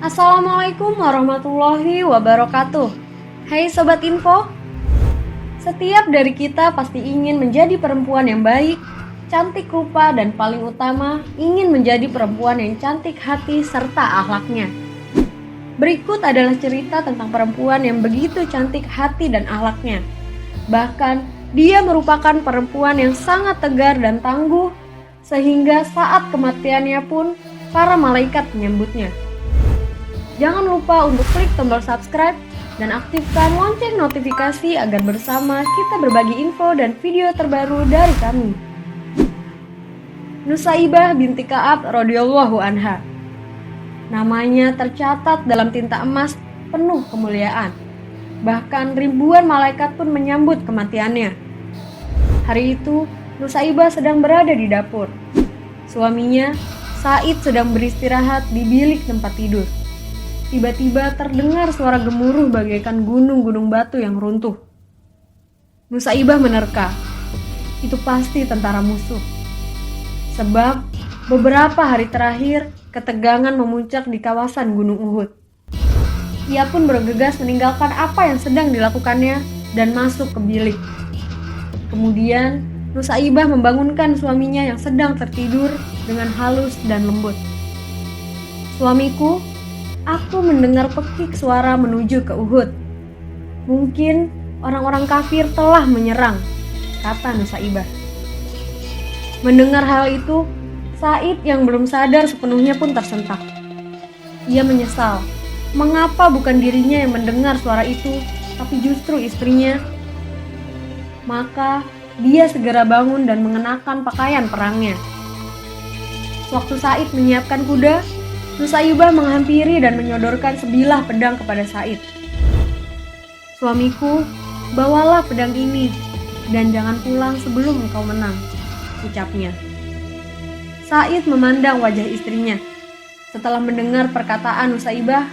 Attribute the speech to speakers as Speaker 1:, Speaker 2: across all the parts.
Speaker 1: Assalamualaikum warahmatullahi wabarakatuh. Hai Sobat Info. Setiap dari kita pasti ingin menjadi perempuan yang baik, cantik rupa, dan paling utama ingin menjadi perempuan yang cantik hati serta akhlaknya. Berikut adalah cerita tentang perempuan yang begitu cantik hati dan akhlaknya. Bahkan dia merupakan perempuan yang sangat tegar dan tangguh, sehingga saat kematiannya pun para malaikat menyambutnya. Jangan lupa untuk klik tombol subscribe dan aktifkan lonceng notifikasi agar bersama kita berbagi info dan video terbaru dari kami. Nusaibah binti Ka'ab radhiyallahu anha. Namanya tercatat dalam tinta emas penuh kemuliaan. Bahkan ribuan malaikat pun menyambut kematiannya. Hari itu, Nusaibah sedang berada di dapur. Suaminya, Said, sedang beristirahat di bilik tempat tidur. Tiba-tiba terdengar suara gemuruh bagaikan gunung-gunung batu yang runtuh. Nusaibah menerka, itu pasti tentara musuh. Sebab beberapa hari terakhir ketegangan memuncak di kawasan Gunung Uhud. Ia pun bergegas meninggalkan apa yang sedang dilakukannya dan masuk ke bilik. Kemudian Nusaibah membangunkan suaminya yang sedang tertidur dengan halus dan lembut. "Suamiku, aku mendengar pekik suara menuju ke Uhud. Mungkin orang-orang kafir telah menyerang," kata Nusaibah. Mendengar hal itu, Said yang belum sadar sepenuhnya pun tersentak. Ia menyesal, mengapa bukan dirinya yang mendengar suara itu, tapi justru istrinya. Maka dia segera bangun dan mengenakan pakaian perangnya. Waktu Said menyiapkan kuda, Nusaibah menghampiri dan menyodorkan sebilah pedang kepada Said. "Suamiku, bawalah pedang ini dan jangan pulang sebelum engkau menang," ucapnya. Said memandang wajah istrinya. Setelah mendengar perkataan Nusaibah,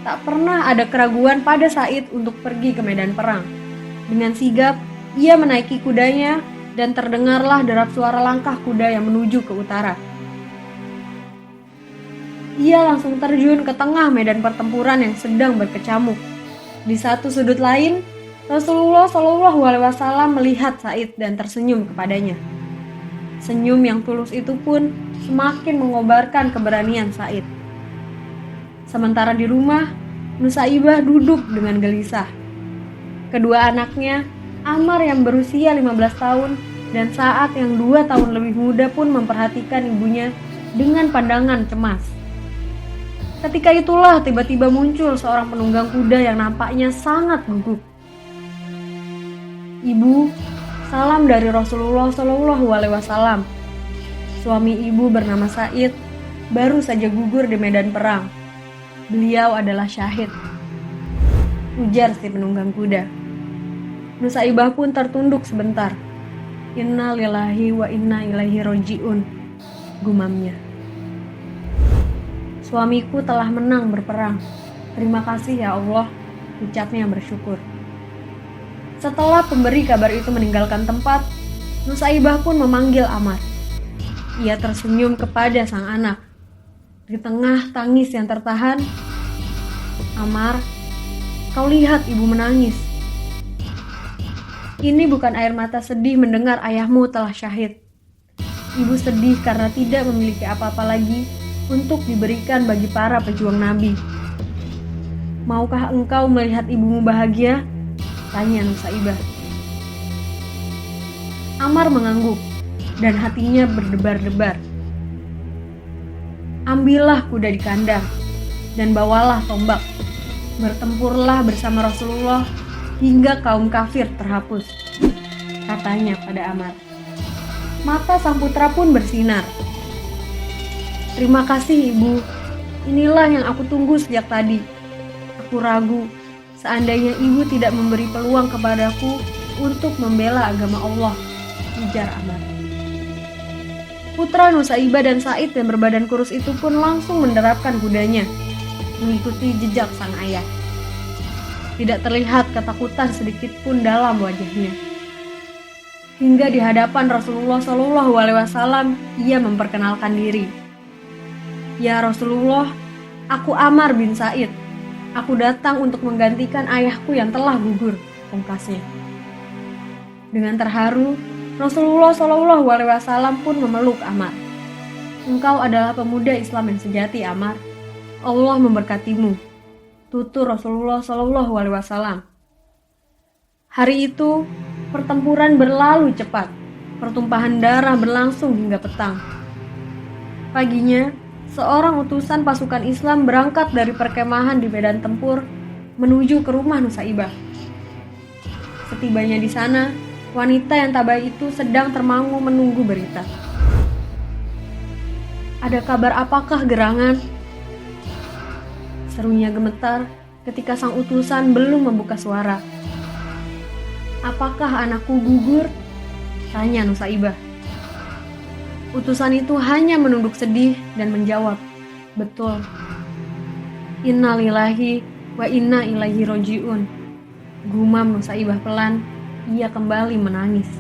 Speaker 1: tak pernah ada keraguan pada Said untuk pergi ke medan perang. Dengan sigap, ia menaiki kudanya dan terdengarlah derap suara langkah kuda yang menuju ke utara. Ia langsung terjun ke tengah medan pertempuran yang sedang berkecamuk. Di satu sudut lain, Rasulullah SAW melihat Said dan tersenyum kepadanya. Senyum yang tulus itu pun semakin mengobarkan keberanian Said. Sementara di rumah, Nusaibah duduk dengan gelisah. Kedua anaknya, Ammar yang berusia 15 tahun dan Sa'ad yang 2 tahun lebih muda pun memperhatikan ibunya dengan pandangan cemas. Ketika itulah tiba-tiba muncul seorang penunggang kuda yang nampaknya sangat gugup. "Ibu, salam dari Rasulullah SAW. Suami ibu bernama Said, baru saja gugur di medan perang. Beliau adalah syahid," ujar si penunggang kuda. Nusaibah pun tertunduk sebentar. "Inna lillahi wa inna ilaihi roji'un," gumamnya. "Suamiku telah menang berperang. Terima kasih ya Allah," ucapnya bersyukur. Setelah pemberi kabar itu meninggalkan tempat, Nusaibah pun memanggil Ammar. Ia tersenyum kepada sang anak. Di tengah tangis yang tertahan, "Ammar, kau lihat ibu menangis. Ini bukan air mata sedih mendengar ayahmu telah syahid. Ibu sedih karena tidak memiliki apa-apa lagi untuk diberikan bagi para pejuang Nabi. Maukah engkau melihat ibumu bahagia?" tanya Nusaibah. Ammar mengangguk dan hatinya berdebar-debar. "Ambillah kuda di kandang dan bawalah tombak. Bertempurlah bersama Rasulullah hingga kaum kafir terhapus," katanya pada Ammar. Mata sang putra pun bersinar. "Terima kasih ibu, inilah yang aku tunggu sejak tadi. Aku ragu, seandainya ibu tidak memberi peluang kepadaku untuk membela agama Allah," ujar Ammar. Putra Nusaibah dan Said yang berbadan kurus itu pun langsung menderapkan kudanya, mengikuti jejak sang ayah. Tidak terlihat ketakutan sedikit pun dalam wajahnya. Hingga di hadapan Rasulullah SAW, ia memperkenalkan diri. "Ya Rasulullah, "Aku Ammar bin Sa'id. Aku datang untuk menggantikan ayahku yang telah gugur," pungkasnya. Dengan terharu, Rasulullah SAW pun memeluk Ammar. "Engkau adalah pemuda Islam yang sejati, Ammar. Allah memberkatimu," tutur Rasulullah SAW. Hari itu, pertempuran berlalu cepat. Pertumpahan darah berlangsung hingga petang. Paginya, seorang utusan pasukan Islam berangkat dari perkemahan di medan tempur menuju ke rumah Nusaibah. Setibanya di sana, wanita yang tabah itu sedang termangu menunggu berita. "Ada kabar apakah, gerangan?" serunya gemetar ketika sang utusan belum membuka suara. "Apakah anakku gugur?" tanya Nusaibah. Utusan itu hanya menunduk sedih dan menjawab, "Betul. Inna lillahi wa inna ilaihi roji'un." Gumam Nusaibah pelan, ia kembali menangis.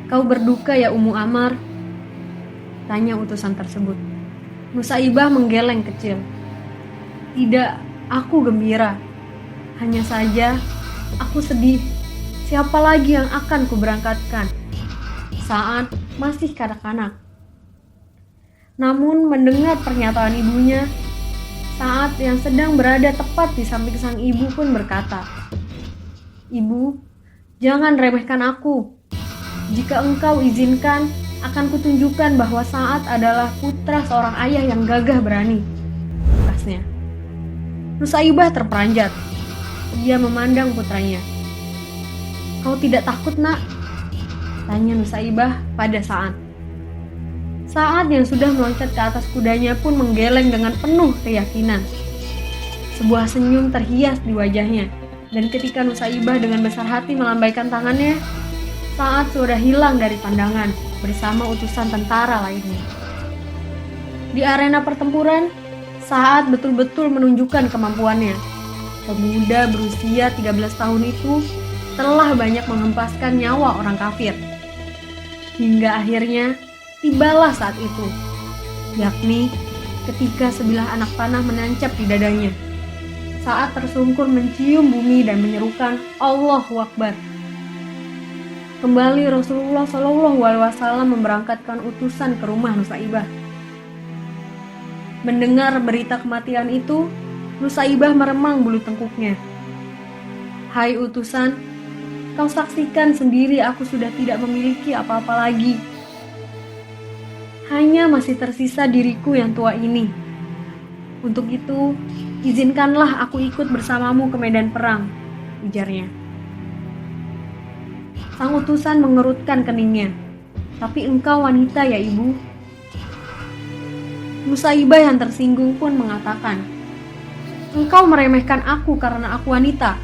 Speaker 1: "Kau berduka ya Ummu Ammar?" tanya utusan tersebut. Nusaibah menggeleng kecil. "Tidak, aku gembira. Hanya saja, aku sedih. Siapa lagi yang akan kuberangkatkan? Saat masih kanak-kanak." Namun mendengar pernyataan ibunya, Saat yang sedang berada tepat di samping sang ibu pun berkata, "Ibu, jangan remehkan aku. Jika engkau izinkan, akan kutunjukkan bahwa Saat adalah putra seorang ayah yang gagah berani," pungkasnya. Nusaibah terperanjat. Ia memandang putranya. "Kau tidak takut, Nak?" tanya Nusaibah pada Saat. Saat yang sudah meloncat ke atas kudanya pun menggeleng dengan penuh keyakinan. Sebuah senyum terhias di wajahnya, dan ketika Nusaibah dengan besar hati melambaikan tangannya, Saat sudah hilang dari pandangan bersama utusan tentara lainnya. Di arena pertempuran, Saat betul-betul menunjukkan kemampuannya. Pemuda berusia 13 tahun itu telah banyak menghempaskan nyawa orang kafir. Hingga akhirnya tibalah saat itu, yakni ketika sebilah anak panah menancap di dadanya. Saat tersungkur mencium bumi dan menyerukan Allahu Akbar. Kembali Rasulullah SAW memberangkatkan utusan ke rumah Nusaibah. Mendengar berita kematian itu, Nusaibah meremang bulu tengkuknya. "Hai utusan, kau saksikan sendiri aku sudah tidak memiliki apa-apa lagi. Hanya masih tersisa diriku yang tua ini. Untuk itu, izinkanlah aku ikut bersamamu ke medan perang," ujarnya. Sang utusan mengerutkan keningnya. "Tapi engkau wanita ya ibu?" Nusaibah yang tersinggung pun mengatakan, "Engkau meremehkan aku karena aku wanita.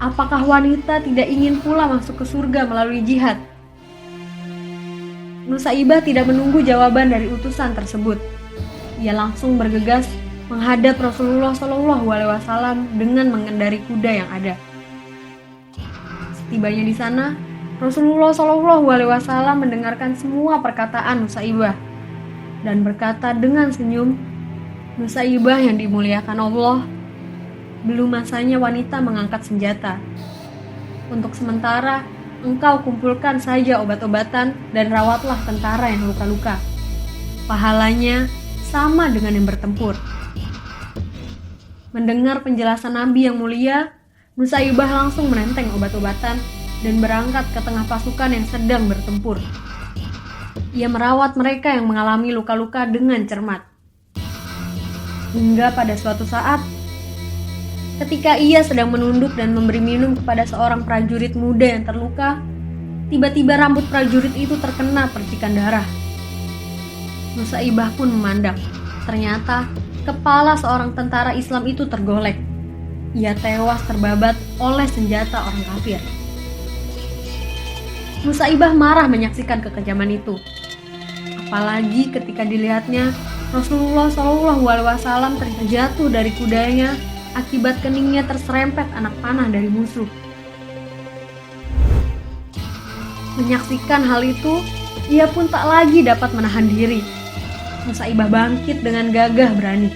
Speaker 1: Apakah wanita tidak ingin pula masuk ke surga melalui jihad?" Nusaibah tidak menunggu jawaban dari utusan tersebut. Ia langsung bergegas menghadap Rasulullah SAW dengan mengendari kuda yang ada. Setibanya di sana, Rasulullah SAW mendengarkan semua perkataan Nusaibah dan berkata dengan senyum, "Nusaibah yang dimuliakan Allah, belum masanya wanita mengangkat senjata. Untuk sementara, engkau kumpulkan saja obat-obatan dan rawatlah tentara yang luka-luka. Pahalanya sama dengan yang bertempur." Mendengar penjelasan Nabi yang mulia, Nusaibah langsung menenteng obat-obatan dan berangkat ke tengah pasukan yang sedang bertempur. Ia merawat mereka yang mengalami luka-luka dengan cermat. Hingga pada suatu saat, ketika ia sedang menunduk dan memberi minum kepada seorang prajurit muda yang terluka, tiba-tiba rambut prajurit itu terkena percikan darah. Nusaibah pun memandang. Ternyata kepala seorang tentara Islam itu tergolek. Ia tewas terbabat oleh senjata orang kafir. Nusaibah marah menyaksikan kekejaman itu. Apalagi ketika dilihatnya Rasulullah SAW terjatuh dari kudanya akibat keningnya terserempet anak panah dari musuh. Menyaksikan hal itu, ia pun tak lagi dapat menahan diri. Nusaibah bangkit dengan gagah berani.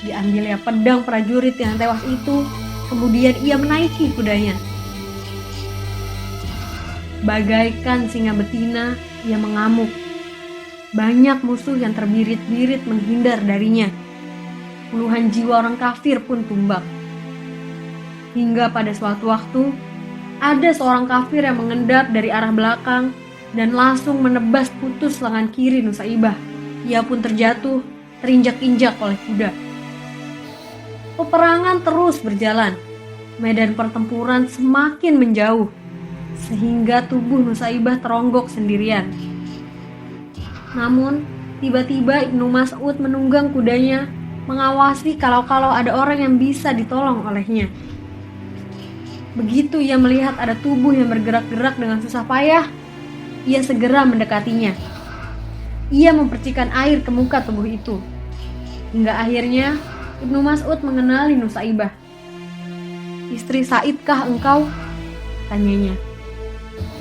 Speaker 1: Diambilnya pedang prajurit yang tewas itu, kemudian ia menaiki kudanya. Bagaikan singa betina, ia mengamuk. Banyak musuh yang terbirit-birit menghindar darinya. Puluhan jiwa orang kafir pun tumbang. Hingga pada suatu waktu, ada seorang kafir yang mengendap dari arah belakang dan langsung menebas putus lengan kiri Nusaibah. Ia pun terjatuh, terinjak-injak oleh kuda. Peperangan terus berjalan. Medan pertempuran semakin menjauh, sehingga tubuh Nusaibah teronggok sendirian. Namun, tiba-tiba Ibnu Mas'ud menunggang kudanya, mengawasi kalau ada orang yang bisa ditolong olehnya. Begitu ia melihat ada tubuh yang bergerak-gerak dengan susah payah, ia segera mendekatinya. Ia mempercikan air ke muka tubuh itu. Hingga akhirnya, Ibnu Mas'ud mengenali Nusaibah. "Istri Saidkah engkau?" tanyanya.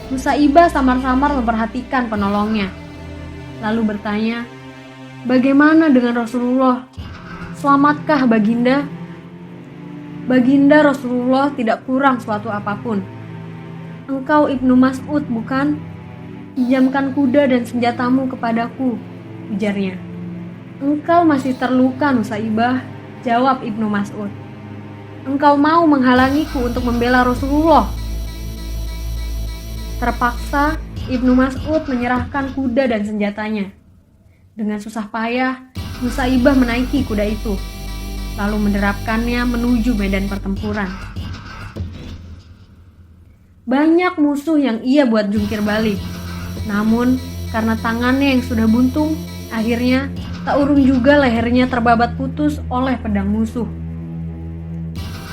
Speaker 1: Nusaibah samar-samar memperhatikan penolongnya. Lalu bertanya, "Bagaimana dengan Rasulullah? Selamatkah Baginda?" "Baginda Rasulullah tidak kurang suatu apapun." "Engkau Ibnu Mas'ud bukan? Pinjamkan kuda dan senjatamu kepadaku," ujarnya. "Engkau masih terluka Nusaibah," jawab Ibnu Mas'ud. "Engkau mau menghalangiku untuk membela Rasulullah?" Terpaksa, Ibnu Mas'ud menyerahkan kuda dan senjatanya. Dengan susah payah, Nusaibah menaiki kuda itu, lalu menerapkannya menuju medan pertempuran. Banyak musuh yang ia buat jungkir balik. Namun, karena tangannya yang sudah buntung, akhirnya tak urung juga lehernya terbabat putus oleh pedang musuh.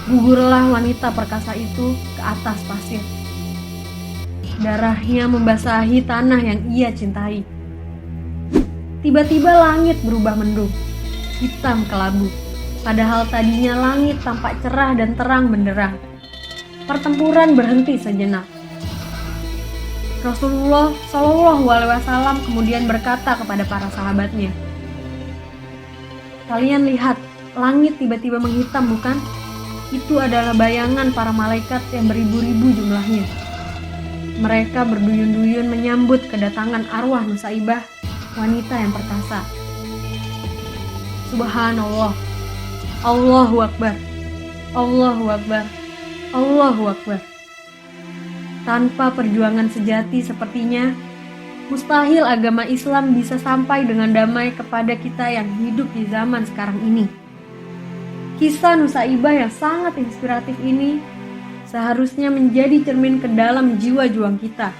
Speaker 1: Gugurlah wanita perkasa itu ke atas pasir. Darahnya membasahi tanah yang ia cintai. Tiba-tiba langit berubah mendung, hitam kelabu. Padahal tadinya langit tampak cerah dan terang benderang. Pertempuran berhenti sejenak. Rasulullah Shallallahu Alaihi Wasallam kemudian berkata kepada para sahabatnya, "Kalian lihat, langit tiba-tiba menghitam, bukan? Itu adalah bayangan para malaikat yang beribu-ribu jumlahnya. Mereka berduyun-duyun menyambut kedatangan arwah Nusaibah, wanita yang perkasa." Subhanallah. Allahu Akbar. Allahu Akbar. Allahu Akbar. Tanpa perjuangan sejati sepertinya, mustahil agama Islam bisa sampai dengan damai kepada kita yang hidup di zaman sekarang ini. Kisah Nusaibah yang sangat inspiratif ini seharusnya menjadi cermin ke dalam jiwa juang kita,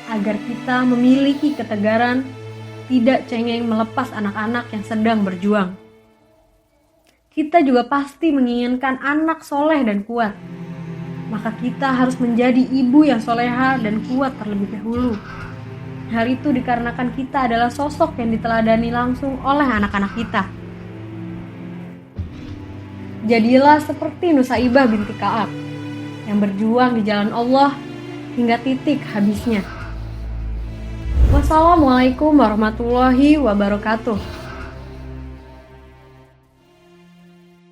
Speaker 1: agar kita memiliki ketegaran, tidak cengeng melepas anak-anak yang sedang berjuang. Kita juga pasti menginginkan anak soleh dan kuat, maka kita harus menjadi ibu yang soleha dan kuat terlebih dahulu. Hal itu dikarenakan kita adalah sosok yang diteladani langsung oleh anak-anak kita. Jadilah seperti Nusaibah binti Ka'ab, yang berjuang di jalan Allah hingga titik habisnya. Wassalamualaikum warahmatullahi wabarakatuh.